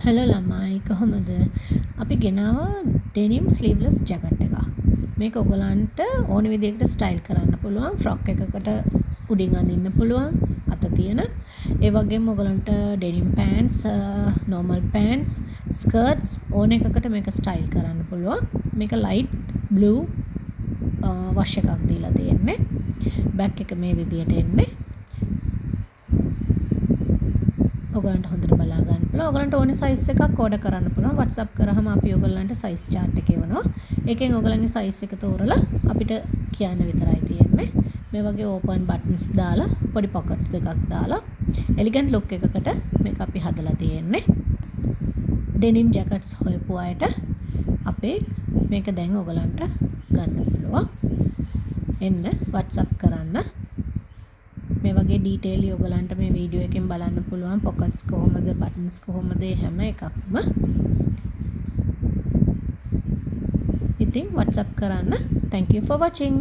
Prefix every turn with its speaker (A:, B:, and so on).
A: Hello ළමයි කොහොමද? අපි ගෙනාවා ඩෙනිම් ස්ලීව්ලස් ජැකට් එකක්. මේක ඔයගලන්ට ඕන විදිහකට ස්ටයිල් කරන්න පුළුවන්. ෆ්‍රොක් එකකට උඩින් අඳින්න පුළුවන් අත තියෙන. ඒ වගේම ඔයගලන්ට ඩෙනිම් පෑන්ට්ස්, නෝමල් පෑන්ට්ස්, ස්කර්ට්ස් ඕන එකකට මේක ස්ටයිල් කරන්න පුළුවන්. මේක ලයිට් බ්ලූ වොෂ් එකක් දීලා තියෙන්නේ. බෑක් එක මේ විදිහට එන්නේ. ඔයගලන්ට හොඳට බලා ගන්න පුළුවන්. ඔයගලන්ට ඕනේ සයිස් එකක් ඕඩර් කරන්න පුළුවන්. WhatsApp කරාම අපි ඔයගලන්ට සයිස් chart එක එවනවා. ඒකෙන් ඔයගලන්ගේ සයිස් එක තෝරලා අපිට කියන්න විතරයි තියෙන්නේ. මේ වගේ ඕපන් බටන්ස් දාලා පොඩි පොකට්ස් දෙකක් දාලා එලිගන්ට් ලුක් එකකට මේක අපි හදලා තියෙන්නේ. ඩෙනිම් ජැකට්ස් හොයපු අයට අපේ මේක දැන් ඔයගලන්ට ගන්න පුළුවන්. එන්න WhatsApp කරන්න. මේ වගේ ඩීටේල් ඔයගලන්ට මේ වීඩියෝ එකෙන් බලන්න පුළුවන්. පොකට්ස් කොහොමද, බටන්ස් කොහොමද, හැම එකක්ම. ඉතින් WhatsApp කරන්න. Thank you for watching.